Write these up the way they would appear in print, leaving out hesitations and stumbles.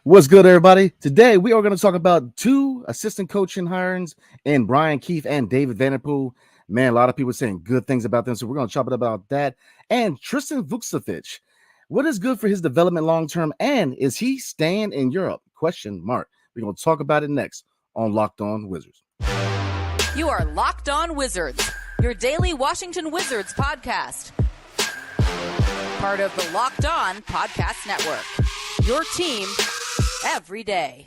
What's good, everybody? Today we are going to talk about two assistant coaching hirings in Brian Keefe and David Vanterpool. Man, a lot of people saying good things about them, so we're going to chop it about that. And Tristan Vukcevic, what is good for his development long term, and is he staying in Europe? Question mark. We're going to talk about it next on Locked On Wizards. You are Locked On Wizards, your daily Washington Wizards podcast. Part of the Locked On Podcast Network. Your team every day.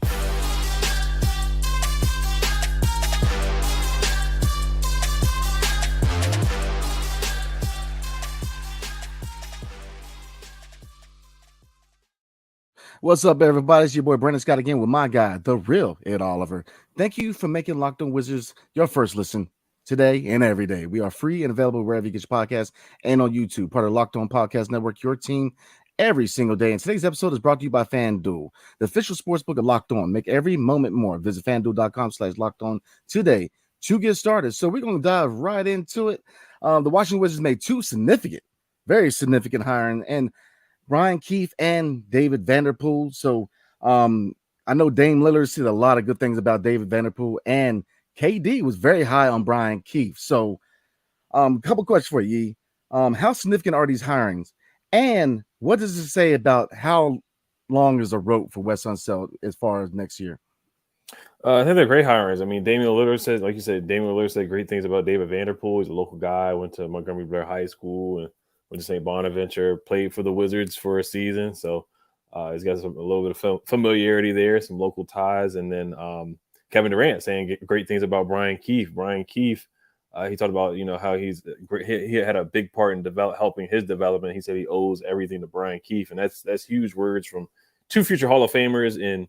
What's up, everybody? It's your boy Brandon Scott again with my guy, the real Ed Oliver. Thank you for making Locked On Wizards your first listen today and every day. We are free and available wherever you get your podcasts and on YouTube, part of Locked On Podcast Network, your team every single day. And today's episode is brought to you by FanDuel, the official sportsbook of Locked On. Make every moment more. Visit FanDuel.com/Locked On today to get started. So we're going to dive right into it. The Washington Wizards made two very significant hiring, and Brian Keefe and David Vanterpool. So I know Dame Lillard said a lot of good things about David Vanterpool, and KD was very high on Brian Keefe. So a couple questions for you. How significant are these hirings? And what does it say about how long is the rope for Wes Unseld as far as next year? I think they're great hirings. I mean, Damian Lillard said, like you said, Damian Lillard said great things about David Vanterpool. He's a local guy, went to Montgomery Blair High School and went to St. Bonaventure, played for the Wizards for a season. So he's got a little bit of familiarity there, some local ties. And then Kevin Durant saying great things about Brian Keefe. Brian Keefe, he talked about, how he's great. He had a big part in helping his development. He said he owes everything to Brian Keefe. And that's huge words from two future Hall of Famers in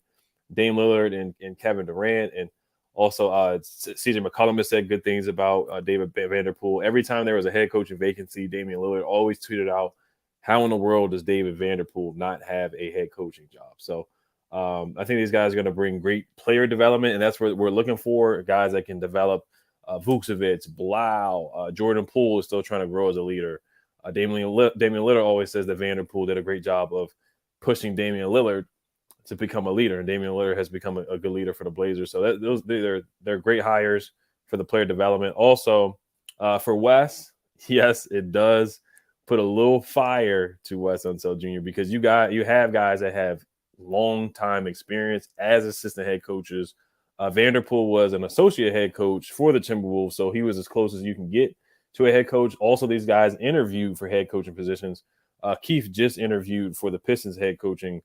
Dame Lillard and Kevin Durant. And also, CJ McCollum has said good things about David Vanterpool. Every time there was a head coaching vacancy, Damian Lillard always tweeted out, how in the world does David Vanterpool not have a head coaching job? So I think these guys are going to bring great player development, and that's what we're looking for, guys that can develop. Vukcevic, Blau, Jordan Poole is still trying to grow as a leader. Damian Lillard always says that Vanterpool did a great job of pushing Damian Lillard to become a leader, and Damian Lillard has become a good leader for the Blazers. So they're great hires for the player development. Also, for Wes, yes, it does put a little fire to Wes Unseld Jr. because you have guys that have long time experience as assistant head coaches. Vanterpool was an associate head coach for the Timberwolves, so he was as close as you can get to a head coach. Also, these guys interviewed for head coaching positions. Keefe just interviewed for the Pistons head coaching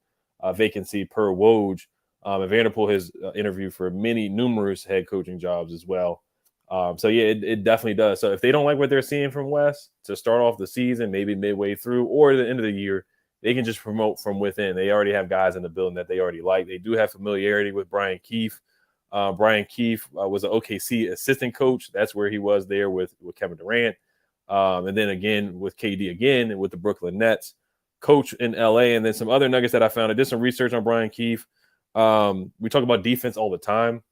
vacancy per Woj. And Vanterpool has interviewed for numerous head coaching jobs as well. So yeah, it definitely does. So if they don't like what they're seeing from Wes to start off the season, maybe midway through or the end of the year, they can just promote from within. They already have guys in the building that they already like. They do have familiarity with Brian Keefe. Brian Keefe was an OKC assistant coach. That's where he was there with Kevin Durant. And then again with KD again and with the Brooklyn Nets. Coach in LA, and then some other nuggets that I found. I did some research on Brian Keefe. We talk about defense all the time.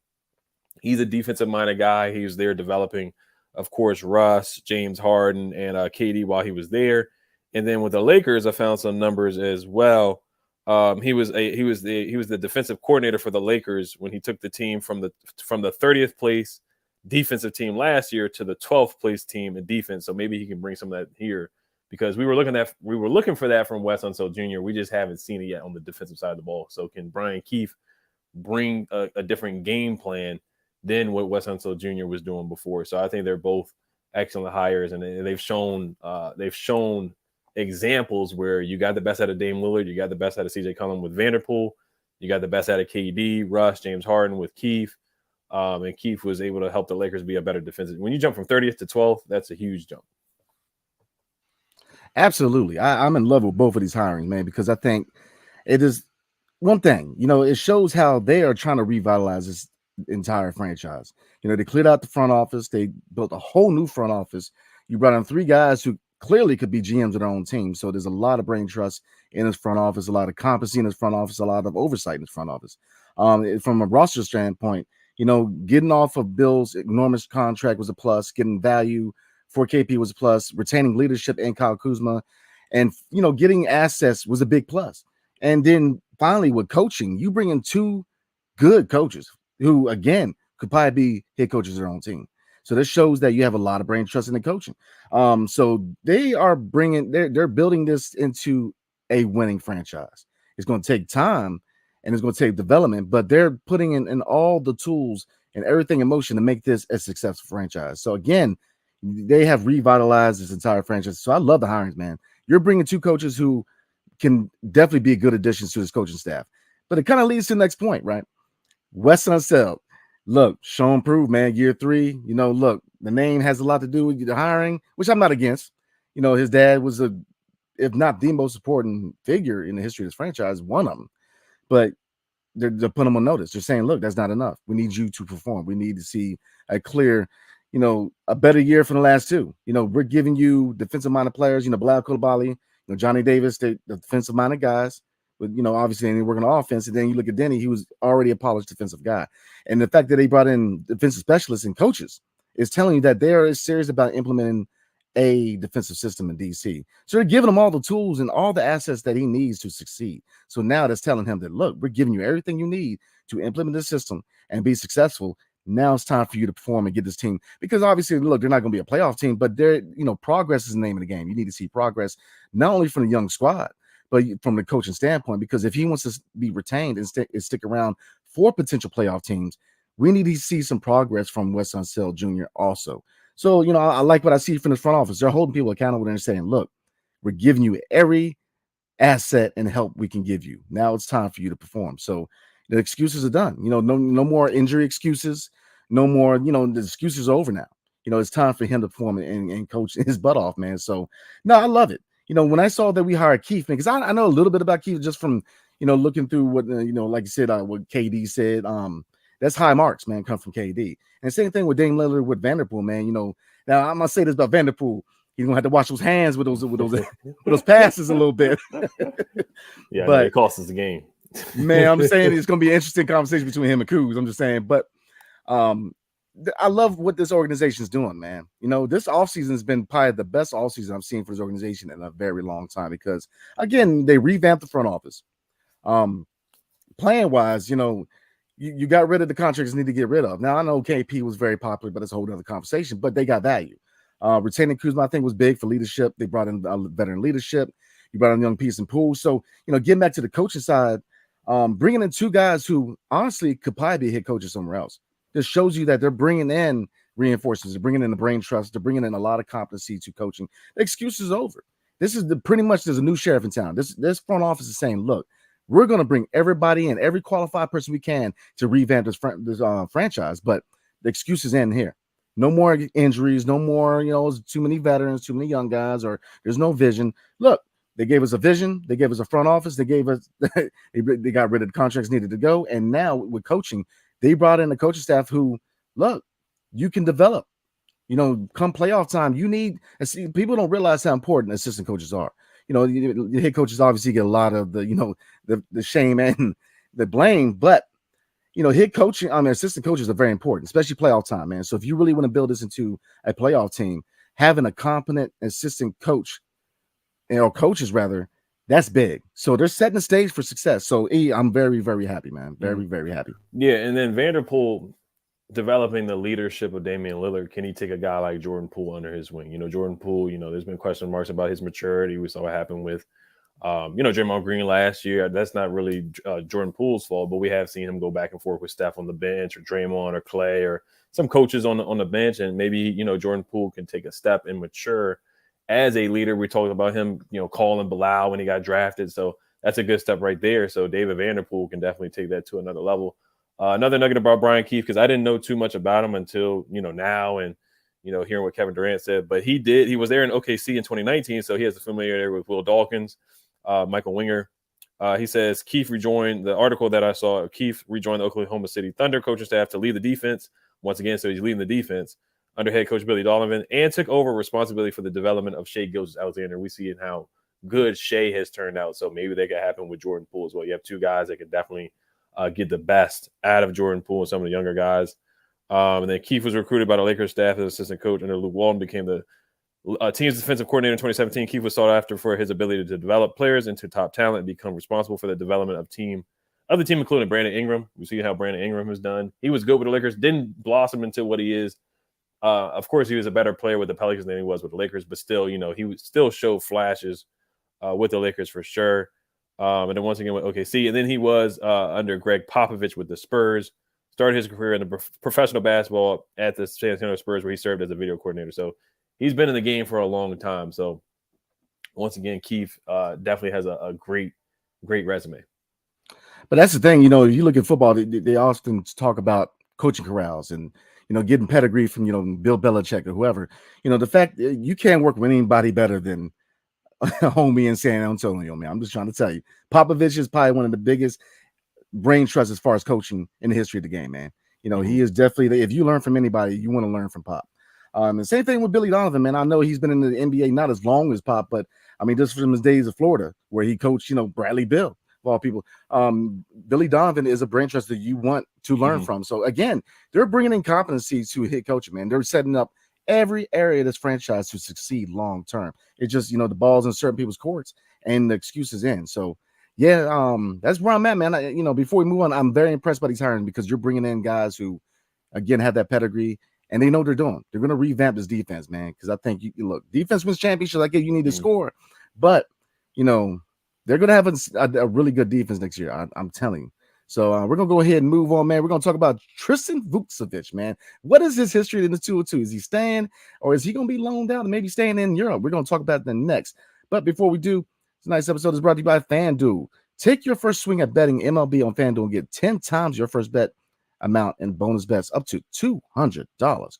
He's a defensive-minded guy. He was there developing, of course, Russ, James Harden, and KD while he was there. And then with the Lakers, I found some numbers as well. He was the defensive coordinator for the Lakers when he took the team from the 30th place defensive team last year to the 12th place team in defense. So maybe he can bring some of that here. Because we were looking for that from Wes Unseld Jr. We just haven't seen it yet on the defensive side of the ball. So can Brian Keefe bring a different game plan than what Wes Unseld Jr. was doing before? So I think they're both excellent hires, and they've shown examples where you got the best out of Dame Lillard, you got the best out of CJ McCollum with Vanterpool, you got the best out of KD, Russ, James Harden with Keefe, and Keefe was able to help the Lakers be a better defensive. When you jump from 30th to 12th, that's a huge jump. Absolutely. I'm in love with both of these hirings, man, because I think it is one thing, it shows how they are trying to revitalize this entire franchise. They cleared out the front office. They built a whole new front office. You brought in three guys who clearly could be GMs of their own team. So there's a lot of brain trust in his front office, a lot of competency in his front office, a lot of oversight in his front office. From a roster standpoint, getting off of Bill's enormous contract was a plus, getting value for KP was a plus, retaining leadership in Kyle Kuzma, and getting assets was a big plus. And then finally with coaching, you bring in two good coaches who, again, could probably be head coaches of their own team. So this shows that you have a lot of brain trust in the coaching. So they are they're building this into a winning franchise. It's going to take time and it's going to take development, but they're putting in all the tools and everything in motion to make this a successful franchise. So again, they have revitalized this entire franchise. So I love the hirings, man. You're bringing two coaches who can definitely be good additions to this coaching staff. But it kind of leads to the next point, right? Wes Unseld. Look, show and prove, man. Year 3, look, the name has a lot to do with the hiring, which I'm not against. His dad was if not the most important figure in the history of this franchise, one of them. But they're putting them on notice. They're saying, look, that's not enough. We need you to perform. We need to see a clear, a better year from the last two. We're giving you defensive-minded players, Bilal Coulibaly, Johnny Davis, the defensive-minded guys. But, obviously, and they're working on offense. And then you look at Denny, he was already a polished defensive guy. And the fact that they brought in defensive specialists and coaches is telling you that they're serious about implementing a defensive system in DC. So they're giving him all the tools and all the assets that he needs to succeed. So now that's telling him that, look, we're giving you everything you need to implement this system and be successful. Now it's time for you to perform and get this team, because obviously, look, they're not going to be a playoff team, but they're, progress is the name of the game. You need to see progress, not only from the young squad, but from the coaching standpoint, because if he wants to be retained and stick around for potential playoff teams, we need to see some progress from Wes Unseld Jr. also. So, I like what I see from the front office. They're holding people accountable and saying, look, we're giving you every asset and help we can give you. Now it's time for you to perform. So the excuses are done. No more injury excuses. No more, the excuses are over now. It's time for him to perform and coach his butt off, man. So, no, I love it. When I saw that we hired Keefe, because I know a little bit about Keefe just from, looking through what, like you said, what KD said, that's high marks, man, come from KD. And same thing with Dame Lillard with Vanterpool, man. Now I'm gonna say this about Vanterpool. He's gonna have to wash those hands with those passes a little bit. Yeah, but it costs us the game. Man, I'm saying it's gonna be an interesting conversation between him and Kuz. I'm just saying, but I love what this organization is doing, man. This offseason has been probably the best offseason I've seen for this organization in a very long time, because again, they revamped the front office. Playing wise, you got rid of the contracts you need to get rid of. Now, I know KP was very popular, but it's a whole other conversation, but they got value. Retaining Kuzma, I think, was big for leadership. They brought in veteran leadership. You brought in young piece and Poole. So, getting back to the coaching side, bringing in two guys who honestly could probably be head coaches somewhere else. This shows you that they're bringing in reinforcements. They're bringing in the brain trust. They're bringing in a lot of competency to coaching. The excuse is over. This is pretty much there's a new sheriff in town. This front office is saying, look, we're going to bring everybody in, every qualified person we can to revamp this franchise. But the excuses end here. No more injuries. No more, too many veterans, too many young guys, or there's no vision. Look, they gave us a vision. They gave us a front office. They gave us they got rid of the contracts needed to go. And now with coaching, they brought in a coaching staff who, look, you can develop. Come playoff time, you need. People don't realize how important assistant coaches are. The head coaches obviously get a lot of the shame and the blame, but head coaching, assistant coaches are very important, especially playoff time, man. So if you really want to build this into a playoff team, having a competent assistant coach, or coaches rather, that's big. So they're setting the stage for success. So I'm very, very happy, man. Very, very happy. Yeah, and then Vanterpool developing the leadership of Damian Lillard. Can he take a guy like Jordan Poole under his wing? Jordan Poole, there's been question marks about his maturity. We saw what happened with, Draymond Green last year. That's not really Jordan Poole's fault, but we have seen him go back and forth with Steph on the bench, or Draymond, or Clay, or some coaches on the bench. And maybe, Jordan Poole can take a step and mature as a leader. We talked about him, calling Bilal when he got drafted. So that's a good step right there. So David Vanterpool can definitely take that to another level. Another nugget about Brian Keefe, because I didn't know too much about him until, now, and, hearing what Kevin Durant said. But he was there in OKC in 2019, so he has a familiarity with Will Dawkins, Michael Winger. He says Keefe rejoined the article that I saw. Keefe rejoined the Oklahoma City Thunder coaching staff to lead the defense. Once again, so he's leading the defense under head coach Billy Donovan, and took over responsibility for the development of Shai Gilgeous-Alexander. We see in how good Shai has turned out. So maybe that could happen with Jordan Poole as well. You have two guys that can definitely get the best out of Jordan Poole and some of the younger guys. And then Keefe was recruited by the Lakers staff as assistant coach under Luke Walton, became the team's defensive coordinator in 2017, Keefe was sought after for his ability to develop players into top talent and become responsible for the development of the team, including Brandon Ingram. We see how Brandon Ingram has done. He was good with the Lakers, didn't blossom into what he is. Of course, he was a better player with the Pelicans than he was with the Lakers, but still, he would still show flashes with the Lakers for sure. And then once again with OKC, and then he was under Greg Popovich with the Spurs. Started his career in the professional basketball at the San Antonio Spurs, where he served as a video coordinator. So he's been in the game for a long time. So once again, Keefe definitely has a great resume. But that's the thing, if you look at football, they often talk about coaching corrals and getting pedigree from Bill Belichick or whoever. The fact that you can't work with anybody better than homie in San Antonio, man. I'm just trying to tell you, Popovich is probably one of the biggest brain trusts as far as coaching in the history of the game, man. He is definitely, if you learn from anybody, you want to learn from Pop. And same thing with Billy Donovan, man. I know he's been in the NBA not as long as Pop, but I mean, just from his days of Florida, where he coached, Bradley Beal, of all people. Billy Donovan is a brain trust that you want to learn from. So again, they're bringing in competency to hit coaching, man. They're setting up every area of this franchise to succeed long term. It's just, the ball's in certain people's courts and the excuses in. So yeah, that's where I'm at, man. Before we move on, I'm very impressed by these hiring because you're bringing in guys who, again, have that pedigree and they know what they're doing. They're going to revamp this defense, man, because I think, look, defense wins championships. I get you need to score, but, they're going to have a really good defense next year. I'm telling you. So we're going to go ahead and move on, man. We're going to talk about Tristan Vukcevic, man. What is his history in the 202? Is he staying or is he going to be loaned out and maybe staying in Europe? We're going to talk about that next. But before we do, tonight's episode is brought to you by FanDuel. Take your first swing at betting MLB on FanDuel and get 10 times your first bet amount in bonus bets up to $200.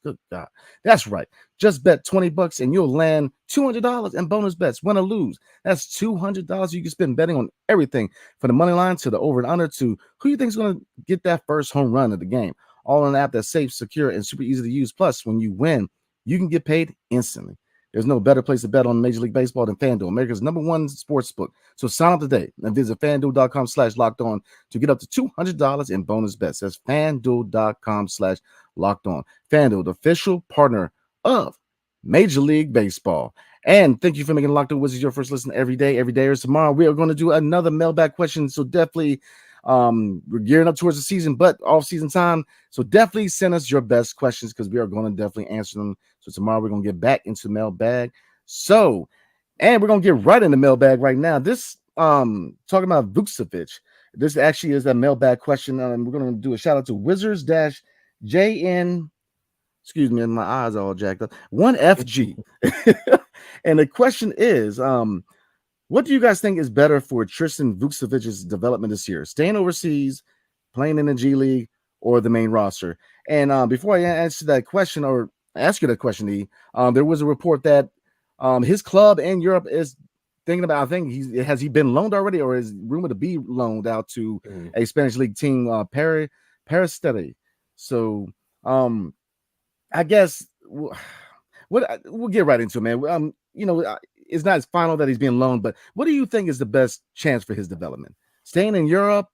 Good God. That's right. Just bet $20 and you'll land $200 in bonus bets, win or lose. That's $200 you can spend betting on everything from the money line to the over and under to who you think is going to get that first home run of the game. All in an app that's safe, secure, and super easy to use. Plus, when you win, you can get paid instantly. There's no better place to bet on Major League Baseball than FanDuel, America's #1 sports book. So sign up today and visit FanDuel.com/lockedon to get up to $200 in bonus bets. That's FanDuel.com/lockedon. FanDuel, the official partner of Major League Baseball. And thank you for making Locked On Wizards your first listen every day. Every day or tomorrow, we are going to do another mailbag question. So definitely, we're gearing up towards the season, but off-season time. So definitely send us your best questions because we are going to definitely answer them. So tomorrow we're going to get back into mailbag. So, and we're going to get right in the mailbag right now. This, talking about Vukcevic, this actually is a mailbag question. We're going to do a shout out to Wizards-JN. Excuse me, my eyes are all jacked up. 1FG. And the question is, what do you guys think is better for Tristan Vukcevic's development this year? Staying overseas, playing in the G League, or the main roster? And before I answer that question or ask you that question, E, there was a report that his club in Europe is thinking about, I think has he been loaned already or is rumored to be loaned out to a Spanish league team, Parasteri. So I guess we'll get right into it, man. It's not as final that he's being loaned, but what do you think is the best chance for his development? Staying in Europe,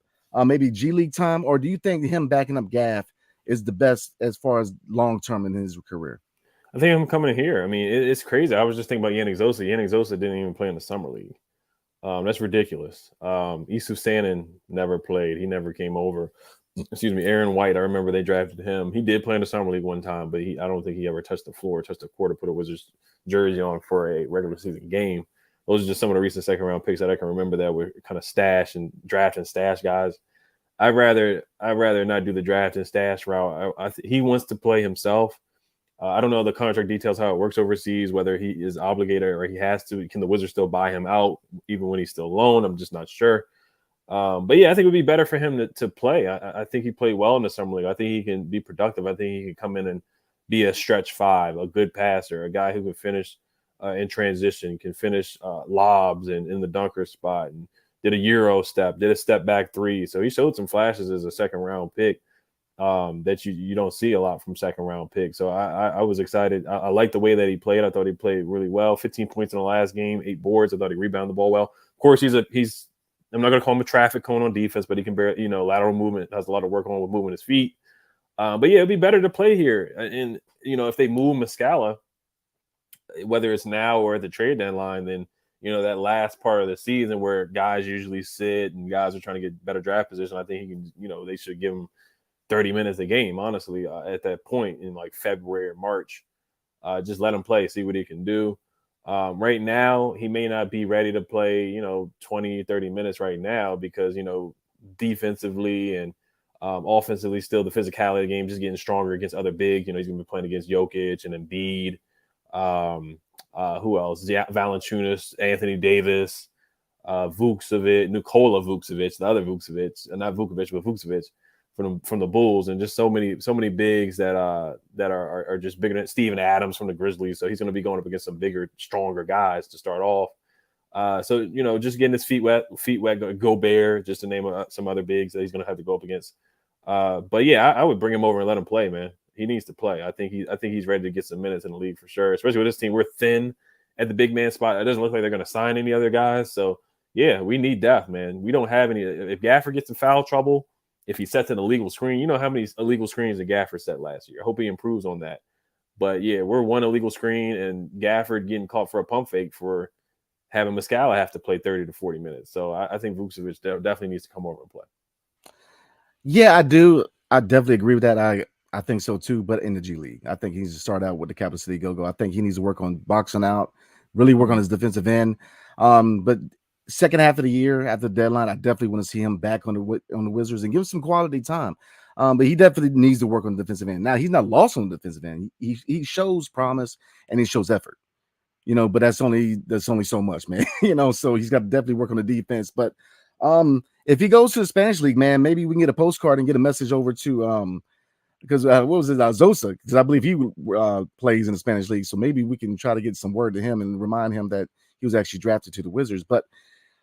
maybe G League time, or do you think him backing up Gaff is the best as far as long-term in his career? I think I'm coming here. I mean, it's crazy. I was just thinking about Yannick Zosa. Yannick Zosa didn't even play in the summer league. That's ridiculous. Isu Sanin never played. He never came over. Excuse me, Aaron White. I remember they drafted him. He did play in the summer league one time, but I don't think he ever touched the floor, touched the court, or put a Wizards jersey on for a regular season game. Those are just some of the recent second round picks that I can remember that were kind of stash and draft and stash guys. I'd rather not do the draft and stash route. He wants to play himself. I don't know the contract details, how it works overseas, whether he is obligated or he has to. Can the Wizards still buy him out even when he's still loaned? I'm just not sure. But yeah, I think it would be better for him to play. I think he played well in the summer league. I think he can be productive. I think he can come in and be a stretch five, a good passer, a guy who can finish in transition, can finish lobs and in the dunker spot, and did a Euro step, did a step back three. So he showed some flashes as a second round pick that you don't see a lot from second round pick. So I was excited. I liked the way that he played. I thought he played really well. 15 points in the last game, 8 boards. I thought he rebounded the ball well. Of course, he's I'm not going to call him a traffic cone on defense, but he can bear, lateral movement, has a lot of work on with moving his feet. But yeah, it'd be better to play here. And, if they move Muscala, whether it's now or at the trade deadline, then that last part of the season where guys usually sit and guys are trying to get better draft position. I think he can. They should give him 30 minutes a game, honestly, at that point in like February or March. Just let him play, see what he can do. Right now, he may not be ready to play, 20, 30 minutes right now because, defensively and offensively, still the physicality of the game just getting stronger against other bigs. He's going to be playing against Jokic and Embiid. Who else? Valanciunas, Anthony Davis, Vukcevic, Nikola Vukcevic, the other Vukcevic, not Vukovic, but Vukcevic from the Bulls, and just so many bigs that are just bigger than Steven Adams from the Grizzlies. So he's going to be going up against some bigger, stronger guys to start off. So just getting his feet wet. Gobert, just to name some other bigs that he's going to have to go up against. But yeah, I would bring him over and let him play, man. He needs to play. I think he's ready to get some minutes in the league for sure. Especially with this team, we're thin at the big man spot. It doesn't look like they're going to sign any other guys. So yeah, we need depth, man. We don't have any. If Gafford gets in foul trouble, if he sets an illegal screen, you know how many illegal screens that Gafford set last year. I hope he improves on that. But yeah, we're one illegal screen, and Gafford getting caught for a pump fake for having Muscala have to play 30 to 40 minutes. So I think Vucevic definitely needs to come over and play. Yeah, I do. I definitely agree with that. I think so too, but in the G League. I think he needs to start out with the Capital City Go-Go. I think he needs to work on boxing out, really work on his defensive end. But second half of the year after the deadline, I definitely want to see him back on the Wizards and give him some quality time. But he definitely needs to work on the defensive end. Now, he's not lost on the defensive end. He shows promise and he shows effort. But that's only so much, man. So he's got to definitely work on the defense. But if he goes to the Spanish League, man, maybe we can get a postcard and get a message over to because what was it, Zosa? Because I believe he plays in the Spanish League. So maybe we can try to get some word to him and remind him that he was actually drafted to the Wizards. But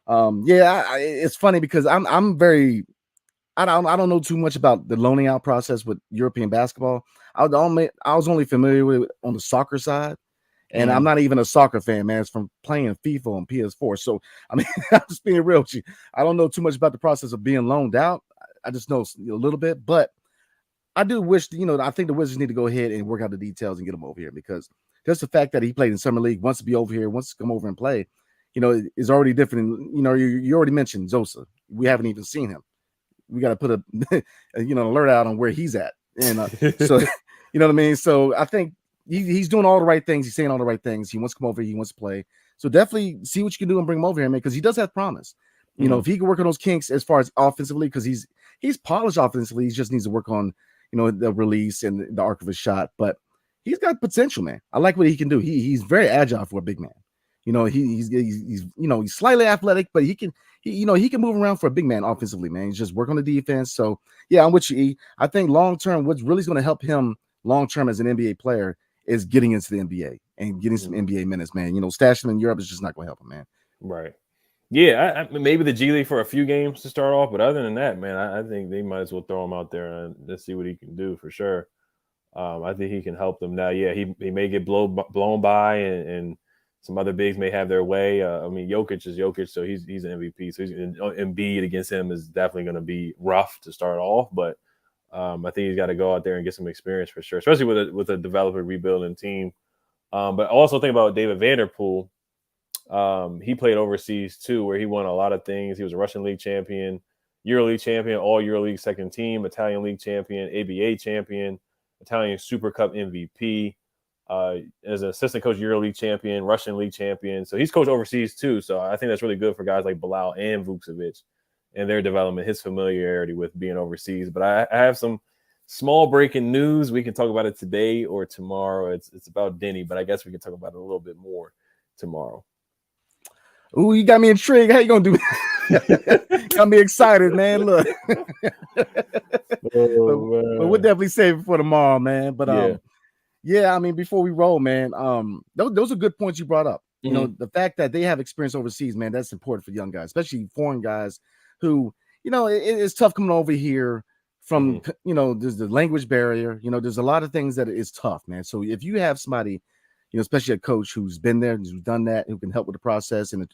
it's funny because I'm very I don't know too much about the loaning out process with European basketball. I was only familiar with it on the soccer side, and I'm not even a soccer fan, man. It's from playing FIFA on PS4. So I mean, I'm just being real with you. I don't know too much about the process of being loaned out. I just know a little bit, but I do wish I think the Wizards need to go ahead and work out the details and get him over here, because just the fact that he played in summer league, wants to be over here, wants to come over and play, is already different. You already mentioned Zosa. We haven't even seen him. We got to put a alert out on where he's at, and so you know what I mean. So I think he's doing all the right things. He's saying all the right things. He wants to come over. He wants to play. So definitely see what you can do and bring him over here, man, because he does have promise. If he can work on those kinks as far as offensively, because he's polished offensively. He just needs to work on the release and the arc of his shot. But he's got potential, man. I like what he can do. He's very agile for a big man. He's slightly athletic, but he can move around for a big man offensively, man. He's just work on the defense. So yeah, I'm with you, E. I think long term, what's really going to help him long term as an NBA player is getting into the NBA and getting some NBA minutes, man. Stashing him in Europe is just not going to help him, man. Right. Yeah, maybe the G League for a few games to start off, but other than that, man, I think they might as well throw him out there and let's see what he can do for sure. I think he can help them. Now, yeah, he may get blown by and some other bigs may have their way. I mean, Jokic is Jokic, so he's an MVP. So Embiid against him is definitely going to be rough to start off, but I think he's got to go out there and get some experience for sure, especially with a developing, rebuilding team. But also think about David Vanterpool. He played overseas too, where he won a lot of things. He was a Russian League champion, EuroLeague champion, all EuroLeague second team, Italian League champion, ABA champion, Italian Super Cup MVP. As an assistant coach, EuroLeague champion, Russian League champion. So he's coached overseas too. So I think that's really good for guys like Bilal and Vukcevic and their development, his familiarity with being overseas. But I have some small breaking news. We can talk about it today or tomorrow. It's about Denny, but I guess we can talk about it a little bit more tomorrow. Ooh, you got me intrigued. How you gonna do? Got me excited, man. Look, but we'll definitely save it for tomorrow, man. But yeah, I mean, before we roll, man, those are good points you brought up. The fact that they have experience overseas, man, that's important for young guys, especially foreign guys who, it's tough coming over here from, there's the language barrier. There's a lot of things that is tough, man. So if you have somebody, especially a coach who's been there, who's done that, who can help with the process, and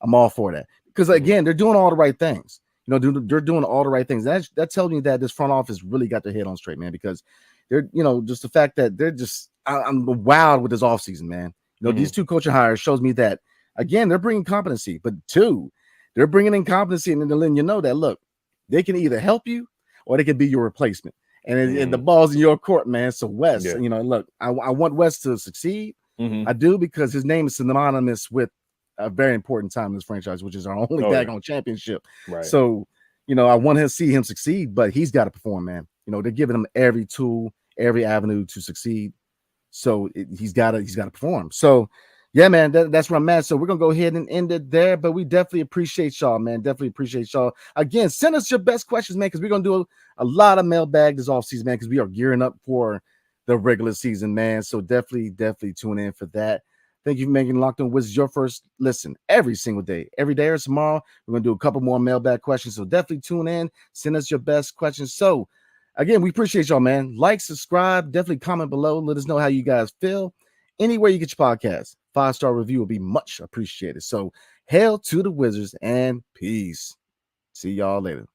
I'm all for that, because again, they're doing all the right things. They're doing all the right things. That tells me that this front office really got their head on straight, man, because they're, just the fact that they're just I'm wild with this offseason, man. You know, these two coaching hires shows me that, again, they're bringing competency, but two, they're bringing in competency and then letting you know that, look, they can either help you or they can be your replacement. And the ball's in your court, man. So Wes, you know, look, I want Wes to succeed. I do, because his name is synonymous with a very important time in this franchise, which is our only daggone championship. Right. So, you know, I want to see him succeed, but he's got to perform, man. You know, they're giving him every tool, every avenue to succeed. So he's got to perform. So, yeah, man, that's where I'm at. So we're going to go ahead and end it there. But we definitely appreciate y'all, man. Definitely appreciate y'all. Again, send us your best questions, man, because we're going to do a lot of mailbag this offseason, man, because we are gearing up for the regular season, man. So definitely tune in for that. Thank you for making Locked On Wizards your first listen every single day. Every day or tomorrow, we're going to do a couple more mailbag questions. So definitely tune in. Send us your best questions. So, again, we appreciate y'all, man. Like, subscribe, definitely comment below. Let us know how you guys feel. Anywhere you get your podcast, 5-star review will be much appreciated. So, hail to the Wizards and peace. See y'all later.